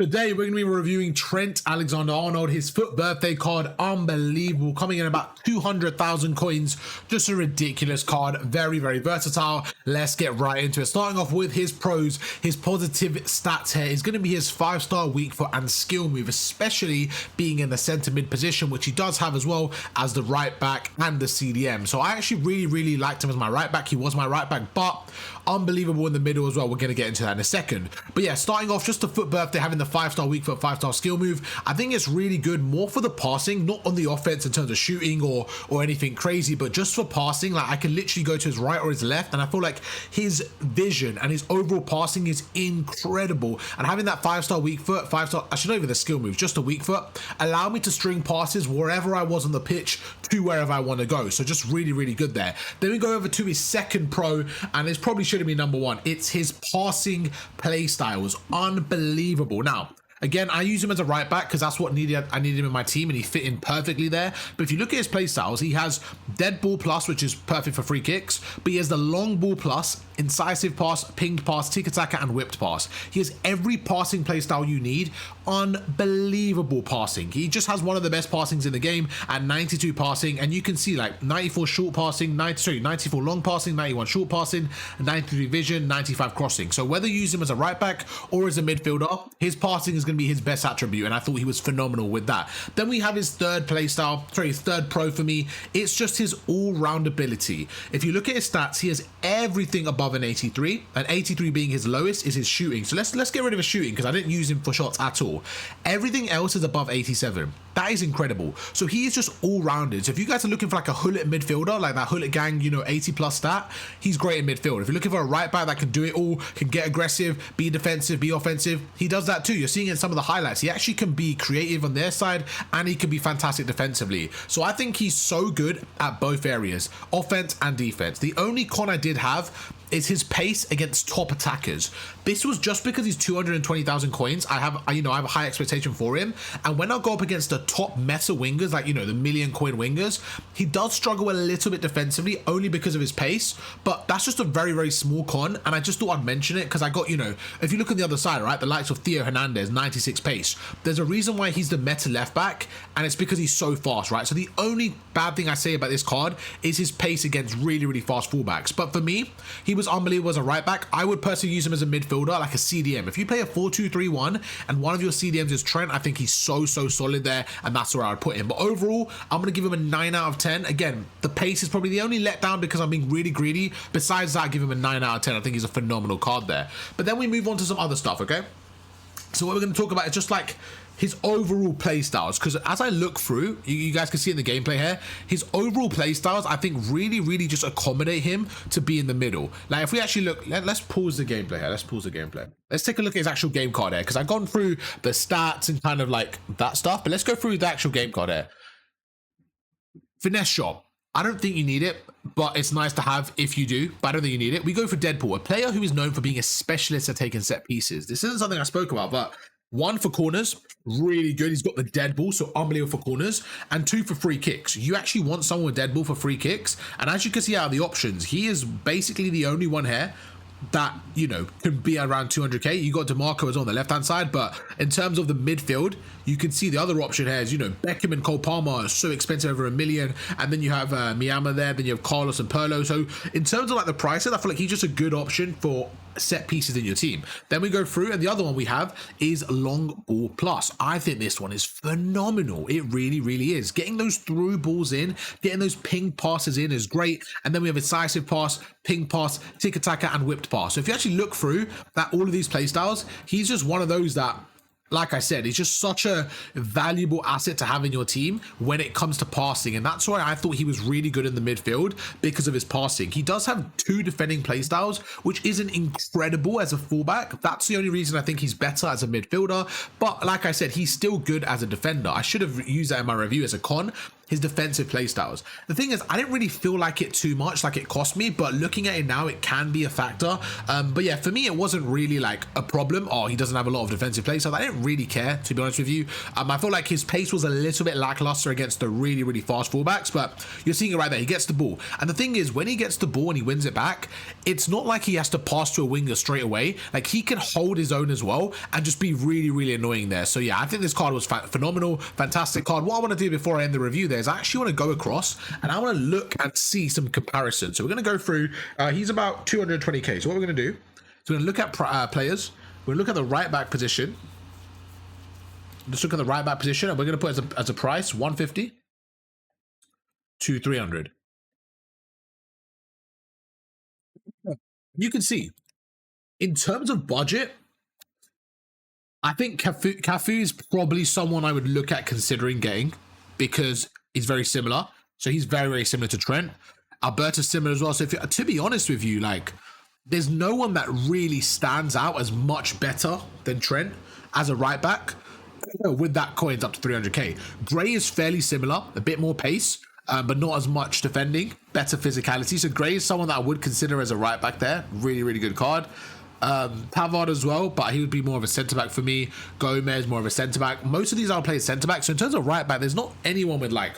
Today, we're going to be reviewing Trent Alexander-Arnold, his FUT birthday card. Unbelievable. Coming in about 200,000 coins. Just a ridiculous card. Very, very versatile. Let's get right into it. Starting off with his pros, his positive stats here is going to be his 5-star weak foot and skill move, especially being in the centre mid position, which he does have as well as the right back and the CDM. So I actually really liked him as my right back. He was my right back, but unbelievable in the middle as well. We're going to get into that in a second. But yeah, starting off, just the FUT birthday, having the 5-star weak foot, 5-star skill move. I think it's really good, more for the passing, not on the offense in terms of shooting or anything crazy, but just for passing. Like, I can literally go to his right or his left, and I feel like his vision and his overall passing is incredible. And having that 5-star weak foot, 5-star, I should not even the skill move, just a weak foot, allow me to string passes wherever I was on the pitch to wherever I want to go. So just really good there. Then we go over to his second pro, and it's probably shouldn't be number one. It's his passing play style was unbelievable. Now, again, I use him as a right back because that's what I needed him in my team, and he fit in perfectly there. But if you look at his play styles, he has dead ball plus, which is perfect for free kicks, but he has the long ball plus, incisive pass, pinged pass, tiki-taka, and whipped pass. He has every passing play style you need. Unbelievable passing. He just has one of the best passings in the game at 92 passing, and you can see like 94 short passing, 94 long passing, 91 short passing, 93 vision, 95 crossing. So whether you use him as a right back or as a midfielder, his passing is going to be his best attribute, and I thought he was phenomenal with that. Then we have his third third pro for me. It's just his all-round ability. If you look at his stats, he has everything above an 83, and 83 being his lowest is his shooting. So let's get rid of his shooting because I didn't use him for shots at all. Everything else is above 87. That is incredible. So he is just all-rounded. So if you guys are looking for like a Hullet midfielder, like that Hullet gang, you know, 80 plus stat, he's great in midfield. If you're looking for a right back that can do it all, can get aggressive, be defensive, be offensive, he does that too. You're seeing in some of the highlights, he actually can be creative on their side, and he can be fantastic defensively. So I think he's so good at both areas, offense and defense. The only con I did have is his pace against top attackers. This was just because he's 220,000 coins. I have a high expectation for him. And when I go up against the top meta wingers, like, you know, the million coin wingers, he does struggle a little bit defensively only because of his pace. But that's just a very small con. And I just thought I'd mention it because I got, you know, if you look on the other side, right, the likes of Theo Hernandez, 96 pace. There's a reason why he's the meta left back, and it's because he's so fast, right? So the only bad thing I say about this card is his pace against really fast fullbacks. But for me, he was unbelievable as a right back. I would personally use him as a midfielder, like a CDM. If you play a 4-2-3-1 and one of your CDMs is Trent, I think he's so solid there, and that's where I would put him. But overall, I'm going to give him a 9 out of 10. Again, the pace is probably the only letdown because I'm being really greedy. Besides that, I give him a 9 out of 10. I think he's a phenomenal card there. But then we move on to some other stuff, okay? So what we're going to talk about is just like his overall play styles, because as I look through, you guys can see in the gameplay here, his overall play styles I think really just accommodate him to be in the middle. Like if we actually look, let's pause the gameplay here. Let's take a look at his actual game card here, because I've gone through the stats and kind of like that stuff, but let's go through the actual game card here. Finesse shot, I don't think you need it, but it's nice to have if you do, but I don't think you need it. We go for Deadpool, a player who is known for being a specialist at taking set pieces. This isn't something I spoke about, but 1 for corners, really good. He's got the dead ball, so unbelievable for corners, and 2 for free kicks. You actually want someone with dead ball for free kicks, and as you can see out of the options, he is basically the only one here that, you know, can be around 200k. You got DeMarco as on the left hand side, but in terms of the midfield, you can see the other option here is, you know, Beckham and Cole Palmer are so expensive, over $1 million, and then you have Miyama there, then you have Carlos and Perlo. So in terms of like the prices, I feel like he's just a good option for set pieces in your team. Then we go through, and the other one we have is long ball plus. I think this one is phenomenal. It really is. Getting those through balls in, getting those ping passes in is great. And then we have incisive pass, ping pass, tiki-taka, and whipped pass. So if you actually look through that, all of these play styles, he's just one of those that, like I said, he's just such a valuable asset to have in your team when it comes to passing. And that's why I thought he was really good in the midfield, because of his passing. He does have 2 defending play styles, which isn't incredible as a fullback. That's the only reason I think he's better as a midfielder. But like I said, he's still good as a defender. I should have used that in my review as a con. his defensive playstyles. The thing is, I didn't really feel like it too much, like it cost me, but looking at it now, it can be a factor. But yeah, for me, it wasn't really like a problem. Oh, he doesn't have a lot of defensive playstyles. I didn't really care, to be honest with you. I felt like his pace was a little bit lackluster against the really, really fast fullbacks, but you're seeing it right there. He gets the ball. And the thing is, when he gets the ball and he wins it back, it's not like he has to pass to a winger straight away. Like, he can hold his own as well and just be really, really annoying there. So yeah, I think this card was phenomenal, fantastic card. What I want to do before I end the review there is I actually want to go across and I want to look and see some comparisons. So we're going to go through, he's about 220k. So what we're going to do is we're going to look at players. We're going to look at the right back position. Let's look at the right back position, and we're going to put as a price 150 to 300. You can see, in terms of budget, I think Cafu is probably someone I would look at considering getting, because he's very similar. So he's very, very similar to Trent. Alberta's similar as well. So to be honest with you, like, there's no one that really stands out as much better than Trent as a right back. With that coins up to 300k. Gray is fairly similar, a bit more pace, but not as much defending, better physicality. So Gray is someone that I would consider as a right back there. Really, really good card. Pavard as well, but he would be more of a centre back for me. Gomez, more of a centre back. Most of these I'll play centre back. So in terms of right back, there's not anyone with like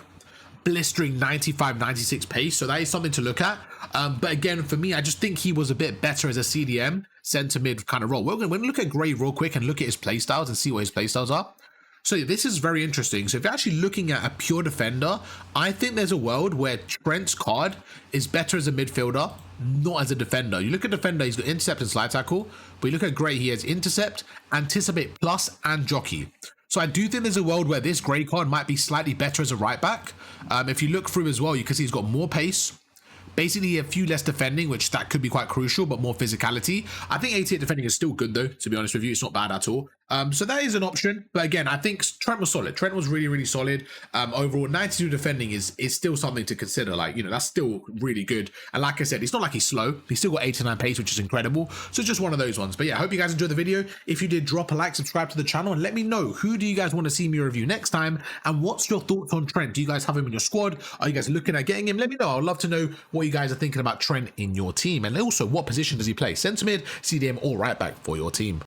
blistering 95, 96 pace. So that is something to look at. But again, for me, I just think he was a bit better as a CDM, centre mid kind of role. We're going to look at Gray real quick and look at his playstyles and see what his playstyles are. So this is very interesting. So if you're actually looking at a pure defender, I think there's a world where Trent's card is better as a midfielder, not as a defender. You look at defender, he's got intercept and slide tackle, but you look at Gray, he has intercept, anticipate plus, and jockey. So I do think there's a world where this Gray card might be slightly better as a right back. If you look through as well, you can see he's got more pace, basically a few less defending, which that could be quite crucial, but more physicality. I think 88 defending is still good though, to be honest with you. It's not bad at all. So that is an option. But again, I think Trent was solid. Trent was really, really solid. Overall, 92 defending is still something to consider. Like, you know, that's still really good. And like I said, it's not like he's slow. He's still got 89 pace, which is incredible. So it's just one of those ones. But yeah, I hope you guys enjoyed the video. If you did, drop a like, subscribe to the channel, and let me know, who do you guys want to see me review next time? And what's your thoughts on Trent? Do you guys have him in your squad? Are you guys looking at getting him? Let me know. I'd love to know what you guys are thinking about Trent in your team. And also, what position does he play? Centre mid, CDM, or right back for your team?